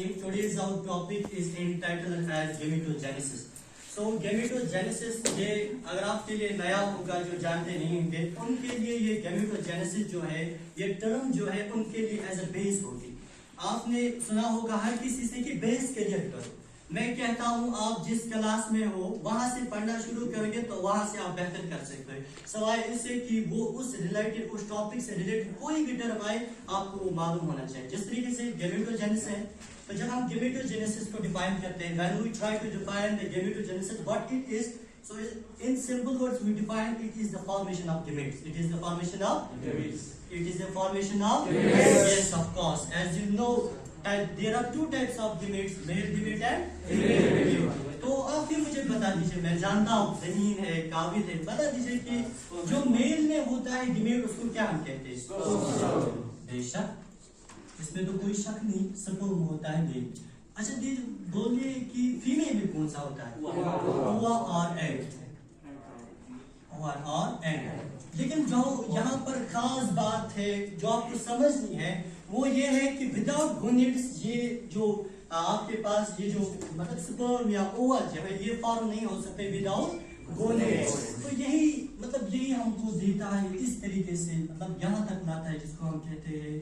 evening. Today's our topic is entitled as gametogenesis. So gametogenesis ये अगर आपके लिए नया होगा जो जानते नहीं होंगे उनके लिए ये gametogenesis जो है ये टर्म जो है उनके लिए एज अ बेस होगी। आपने सुना होगा हर किसी से कि बेस क्लियर करो। मैं कहता हूँ आप जिस क्लास में हो वहां से पढ़ना शुरू करोगे तो वहां से आप बेहतर कर सकते हो, सवाए इससे कि वो उस रिलेटेड उस टॉपिक से रिलेटेड कोई भी टर्म आए आपको मालूम होना चाहिए। जिस तरीके से गेमेटोजेनेसिस है, तो जब हम गेमेटोजेनेसिस को डिफाइन करते हैं, when we try to define the gametogenesis what it is, so in simple words we define it is the formation of gametes. It is the formation of gametes. It is the formation of gametes. Yes, of course. As you know, there are two types of gametes, male gamete and female gamete. तो आप भी मुझे बता दीजिए, मैं जानता हूँ ज़हीन है, काबिल है, बता दीजिए कि जो मेल में होता है गेमेट उसको क्या हम कहते हैं? बेशक, इसमें तो कोई शक नहीं, स्पर्म होता है मेल। अच्छा बोलिए कि फीमेल में कौन सा होता है? ओवा और एग। ओवा और एग। लेकिन जो यहाँ पर खास बात है जो आपको समझनी है वो ये है कि विदाउट गोनेड्स ये जो आपके पास ये जो मतलब स्पर्म या ओवा जो है ये फॉर्म नहीं हो सकते विदाउट गोनेड्स। तो यही मतलब यही हमको देता है इस तरीके से, मतलब यहाँ तक लाता है जिसको हम कहते हैं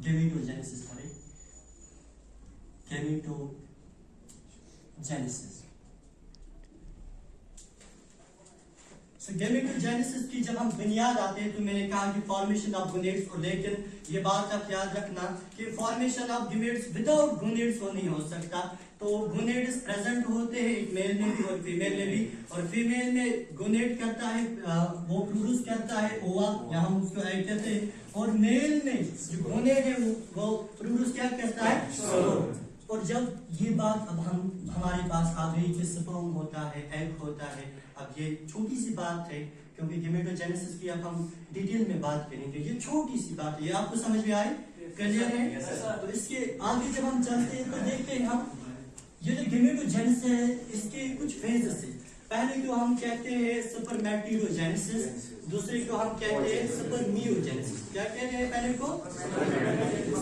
गेमेटोजेनेसिस। गेमेटोजेनेसिस। So गेमेटोजेनेसिस की जब हम बुनियाद आते हैं तो मैंने कहा कि फॉर्मेशन ऑफ गोनेड्स, और लेकिन ये बात आप याद रखना कि formation of gametes without gonads नहीं हो सकता। तो गोनेड्स प्रेजेंट होते हैं एक मेल में भी और फीमेल में भी, और फीमेल में गोनेड करता है वो प्रोड्यूस करता है ओवा या हम उसको एग कहते हैं, और मेल में जो गोनेड है वो प्रोड्यूस क्या करता है? स्पर्म। और जब ये बात अब हमारे पास आ गई कि स्पर्म होता है, एग होता है, अब ये छोटी सी बात है क्योंकि गेमेटोजेनेसिस की अब हम डिटेल में बात करेंगे, ये छोटी सी बात है, ये आपको समझ में आई? क्लियर है? तो इसके आगे जब हम चलते हैं तो देखते हैं हम ये जो गेमेटोजेनेसिस है इसके कुछ फेजेस है। पहले को हम कहते हैं स्पर्मेटोजेनेसिस, दूसरे को हम कहते हैं स्पर्मियोजेनेसिस। क्या कहते हैं? पहले को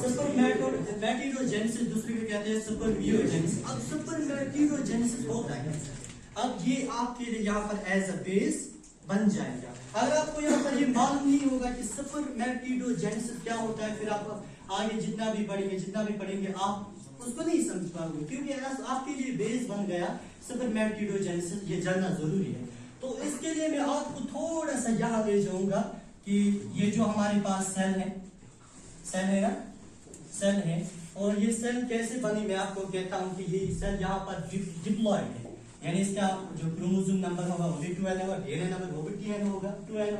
स्पर्मेटोजेनेसिस, दूसरे को कहते हैं स्पर्मियोजेनेसिस। अब स्पर्मेटोजेनेसिस होता है, अब ये आपके लिए यहाँ पर एज अ बेस बन जाएगा। अगर आपको यहाँ पर ये मालूम नहीं होगा कि स्पर्मेटोजेनेसिस क्या होता है, फिर आप आगे जितना भी पढ़ेंगे आप उसको नहीं समझ पाओगे, क्योंकि आपके लिए बेस बन गया स्पर्मेटोजेनेसिस, ये जानना जरूरी है। तो इसके लिए मैं आपको थोड़ा सा यहाँ ले जाऊंगा कि ये जो हमारे पास सेल है ना, सेल है, और ये सेल कैसे बनी मैं आपको कहता हूँ कि ये सेल यहाँ पर डिप्लॉयड है, यानी इसका जो क्रोमोसोम नंबर होगा वो भी 12 होगा, डीएनए नंबर वो भी 2n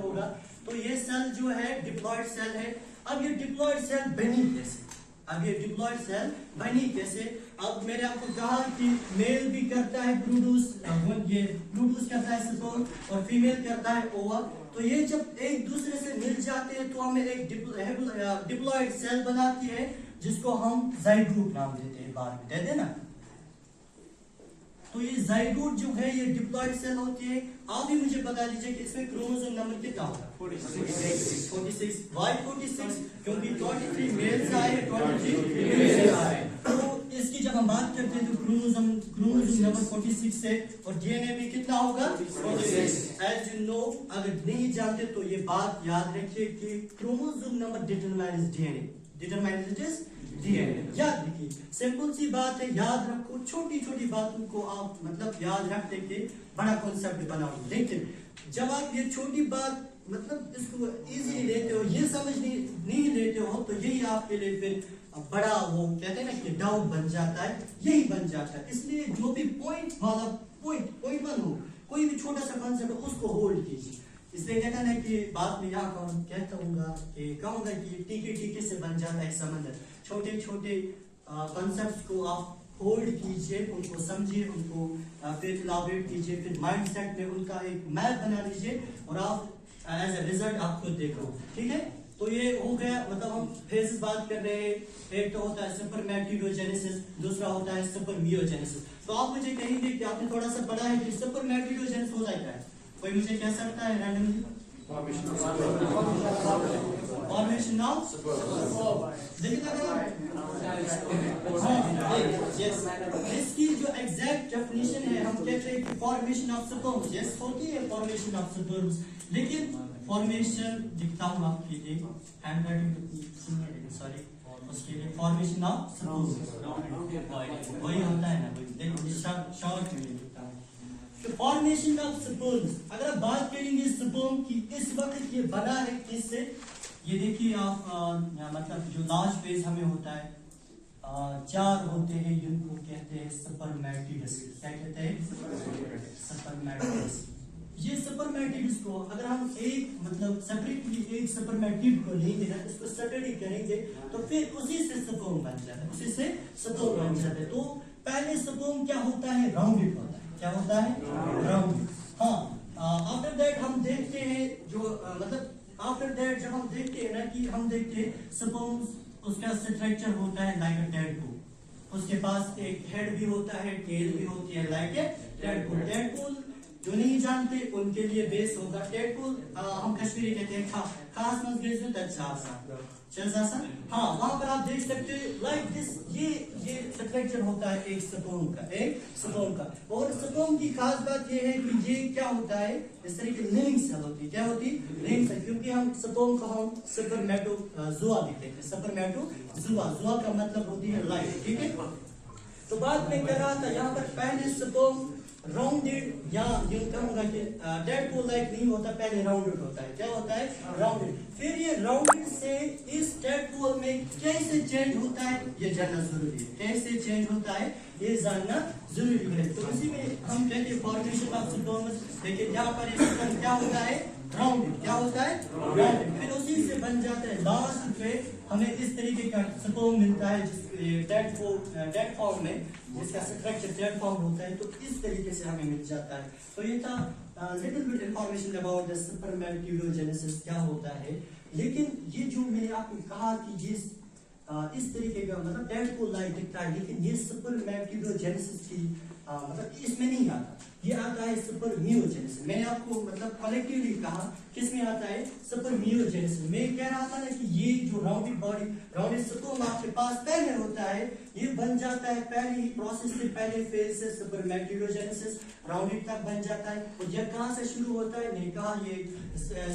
होगा। तो ये सेल जो है डिप्लॉयड सेल है। अब ये डिप्लॉयड सेल बनी कैसे? अब मैंने आपको कहा कि मेल भी करता है प्रोड्यूस, ये प्रोड्यूस करता है स्पर्म, और फीमेल करता है ओवा। तो ये जब एक दूसरे से मिल जाते हैं तो हमें एक डिप्लॉयड सेल बनाती है जिसको हम ज़ाइगोट नाम देते हैं, बाद में दे देना। तो ये ज़ाइगोट जो है ये डिप्लॉयड सेल होती है। आप भी मुझे बता दीजिए कि इसमें क्रोमोसोम नंबर कितना होगा? 46। Why 46? क्योंकि 23 मेल्स आए, 23 फीमेल्स आए। तो इसकी जब हम बात करते हैं तो क्रोमोसोम नंबर 46 से, और डीएनए भी कितना होगा? 46। एज यू नो, अगर नहीं जानते तो ये बात याद रखिए कि क्रोमोसोम नंबर डिटरमाइन्स डीएनए। याद रखिए, सिंपल सी बात है, याद रखो। छोटी छोटी बातों को आप मतलब याद रखते के बड़ा कॉन्सेप्ट बनाओ, लेकिन जब आप ये छोटी बात मतलब इसको इजीली लेते हो, ये समझ नहीं लेते हो, तो यही आपके लिए फिर बड़ा वो कहते हैं ना कि डाउट बन जाता है, यही बन जाता है। इसलिए जो भी पॉइंट वन हो, कोई भी छोटा सा कॉन्सेप्ट उसको होल्ड कीजिए। इसलिए कहता है कि बात में यहाँ कहूंगा कि टीके से बन जाता है समंदर। छोटे छोटे कॉन्सेप्ट्स को आप होल्ड कीजिए, उनको समझिए, उनको फिर इलाबोरेट कीजिए, फिर माइंड सेट में उनका एक मैप बना लीजिए, और आप एज ए रिजल्ट आप खुद देखो। ठीक है? तो ये हो गया, मतलब हम फेजेस बात कर रहे हैं। एक तो होता है स्पर्मेटोजेनेसिस, दूसरा होता है स्पर्मियोजेनेसिस। तो आप मुझे कहेंगे कि आपने थोड़ा सा पढ़ा है कि स्पर्मेटोजेनेसिस होता है क्या है? कोई मुझे कह सकता है रैंडमली? फॉर्मेशन ऑफ लेकिन अगर यस इसकी जो एग्जैक्ट डेफिनेशन है हम कहते हैं कि फॉर्मेशन ऑफ स्पर्म्स यस होती है फॉर्मेशन ऑफ स्पर्म्स लेकिन फॉर्मेशन लिखता हूँ आपके लिए हैंड राइटिंग सॉरी उसके लिए फॉर्मेशन ऑफ स्पर्म्स वही होता है ना देखो शॉर्ट में लिखता हूँ तो फॉर्मेशन ऑफ स्पर्म्स अगर आप बात करेंगे स्पर्म की इस वक्त ये बना है किससे ये देखिए आप मतलब जो लास्ट फेज हमें होता है चार होते हैं जिनको कहते हैं स्पर्मेटिड्स क्या कहते हैं स्पर्मेटिड्स ये स्पर्मेटिड्स को अगर हम एक मतलब सेपरेटली एक स्पर्मेटिड को लेंगे ना इसको स्टडी करेंगे तो फिर उसी से स्पर्म बन जाता है उसी से स्पर्म बन जाता है तो पहले स्पर्म क्या होता है राउंडेड होता है क्या होता है राउंडेड हाँ आफ्टर दैट हम देखते हैं जो मतलब आफ्टर दैट जब हम देखते हैं ना कि हम देखते हैं स्पर्म उसका स्ट्रक्चर होता है लाइक अ टेडपोल उसके पास एक हेड भी होता है टेल भी होती है लाइक ए टेडपोल टेडपोल जो नहीं जानते उनके लिए बेस होगा टेडपोल हम कश्मीरी कहते हैं खास मजबूत में अच्छा हाँ वहां पर आप देख सकते हैं लाइक दिस ये स्ट्रक्चर होता है एक स्पर्म का और स्पर्म की खास बात ये है कि ये क्या होता है इस तरह की लिविंग सेल होती है क्या होती है लिविंग सेल क्योंकि हम स्पर्म को हम स्पर्मेटोजुआ भी कहते हैं स्पर्मेटोजुआ का मतलब होती है लाइफ ठीक है तो बात में कह रहा था यहाँ पर पहले स्पर्म राउंडेड या यूं कहूंगा कि टेडपोल लाइक नहीं होता पहले राउंडेड होता है क्या होता है राउंडेड फिर ये राउंडेड से इस टेडपोल में कैसे चेंज होता है ये जानना जरूरी है कैसे चेंज होता है ये जानना जरूरी है तो इसी में हम कहते हैं फॉर्मेशन ऑफ स्पर्म्स देखिए यहाँ पर ये क्या होता है राउंडेड क्या होता है राउंडेड फिर उसी से बन जाता है लास्ट पे हमें इस तरीके का स्पर्म मिलता है डेड फॉर्म में जिसका स्ट्रक्चर डेड फॉर्म होता है तो इस तरीके से हमें मिल जाता है तो ये था little bit information about the spermatogenesis क्या होता है लेकिन ये जो मैंने आपको कहा कि ये इस तरीके का मतलब टेडपोल लाइक दिखता है लेकिन ये स्पर्मेटोजेनेसिस की मतलब इसमें नहीं आता ये आता है स्पर्मियोजेनेसिस मैंने आपको मतलब कलेक्टिवली कहा किसमें आता है स्पर्मियोजेनेसिस मैं कह रहा था ना कि ये जो राउंडेड बॉडी राउंडेड स्पर्म आपके पास पहले होता है ये बन जाता है पहले ही प्रोसेस से पहले फेज से स्पर्मेटोजेनेसिस राउंडेड तक बन जाता है और ये कहां से शुरू होता है मैंने कहा ये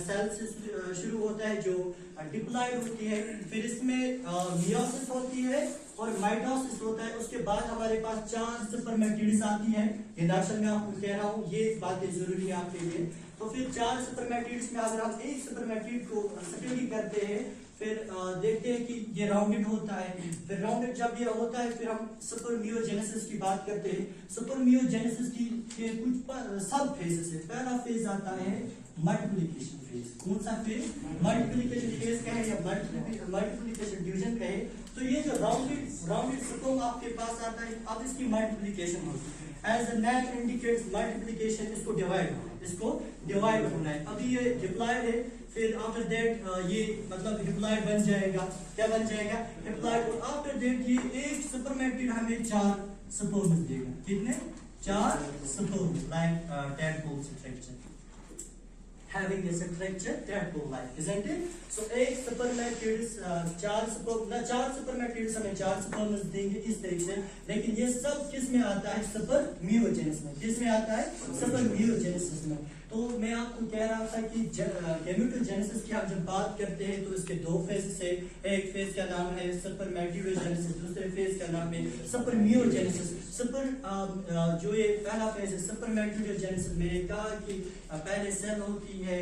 सेल से शुरू होता है जो डिप्लॉयड होती है फिर इसमें मियोसिस होती है और माइटोसिस होता है उसके बाद हमारे पास 4 स्पर्मेटिड्स आती है ये दर्शन में आपको कह रहा हूँ ये बातें जरूरी है आपके लिए तो फिर 4 स्पर्मेटिड्स में अगर हम एक स्पर्मेटिड को स्टडी करते हैं फिर देखते हैं कि ये राउंडेड होता है फिर राउंडेड जब ये होता है फिर हम स्पर्मियोजेनेसिस की बात करते हैं स्पर्मियोजेनेसिस की कुछ सब फेजेस है पहला फेज आता है मल्टीप्लिकेशन फेज कौन सा फेज मल्टीप्लिकेशन फेज कहे या मल्टीप्लिकेशन डिवीजन कहे तो ये जो राउंडेड स्पर्म आपके पास आता है अब इसकी मल्टीप्लिकेशन होती है as the name indicates multiplication इसको डिवाइड होना है अभी ये डिप्लॉयड है फिर आफ्टर दैट ये मतलब डिप्लॉयड बन जाएगा क्या बन जाएगा डिप्लॉयड और आफ्टर दैट ये एक स्पर्मेटिड हमें 4 स्पर्म देगा कितने 4 sperm like tadpole structure having a structure tadpole like isn't it so एक स्पर्मेटिड्स 4 स्पर्मेटिड्स हमें 4 स्पर्म्स देंगे इस तरीके से लेकिन ये सब किस में आता है स्पर्मियोजेनेसिस में किस में आता है स्पर्मियोजेनेसिस में तो मैं आपको कह रहा था कि गैमेटोजेनेसिस की आप जब बात करते हैं तो इसके 2 फेज से एक फेज का नाम है स्पर्मेटोजेनेसिस दूसरे फेज का नाम है स्पर्मियोजेनेसिस जो ये पहला फेज है स्पर्मेटोजेनेसिस में कहा कि पहले सेल होती है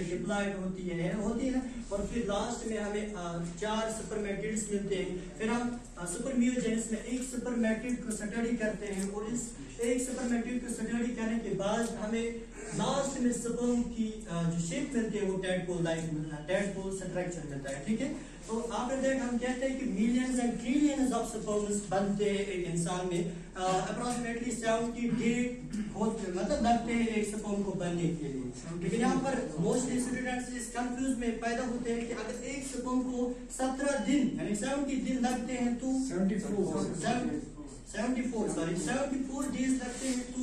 डिप्लॉयड होती है और फिर लास्ट में हमें 4 स्पर्मेटिड्स मिलते हैं फिर हम स्पर्मियोजेनेसिस में एक स्पर्मेटिड को स्टडी करते हैं और इस एक स्पर्मेटिड को स्टडी करने के बाद हमें लास्ट में स्पर्म की जो शेप मिलती है वो टेडपोल लाइक मिलता है टेडपोल स्ट्रक्चर मिलता है ठीक है तो आफ्टर दैट हम कहते हैं कि millions and trillions of sperms बनते हैं एक इंसान में अप्रोक्सीमेटली 70 डेज मतलब लगते हैं एक स्पर्म को बनने के लिए लेकिन यहाँ पर मोस्टली स्टूडेंट्स इस कंफ्यूज में पैदा होते हैं कि अगर एक स्पर्म को 17 दिन यानी 70 दिन लगते हैं तो 74 डेज लगते हैं तो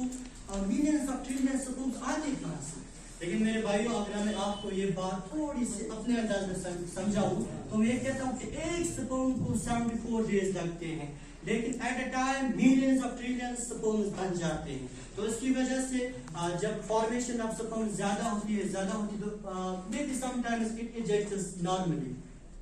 मिलियंस ऑफ ट्रिलियंस स्पर्म्स आते कहां से लेकिन मेरे भाइयों, अगर मैं आपको ये बात थोड़ी सी अपने अंदाज में समझाऊं तो मैं कहता हूं कि एक स्पर्म को 74 डेज लगते हैं, लेकिन at a time millions of trillions sperms बन जाते हैं। तो इसकी वजह से जब फॉर्मेशन ऑफ स्पर्म ज्यादा होती है तो may be sometimes it ejects normally,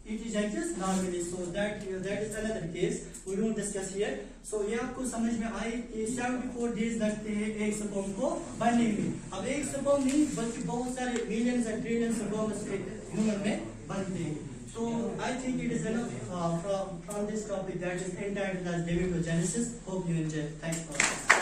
so that is another case we won't discuss here. So ये आपको समझ में आए कि 74 डेज लगते हैं एक स्पर्म को बनने में। अब एक स्पर्म नहीं बल्कि बहुत सारे millions and trillions sperms human में बनते हैं। So I think it is enough from this topic that is entitled as gametogenesis. Hope you enjoy. Thanks for watching.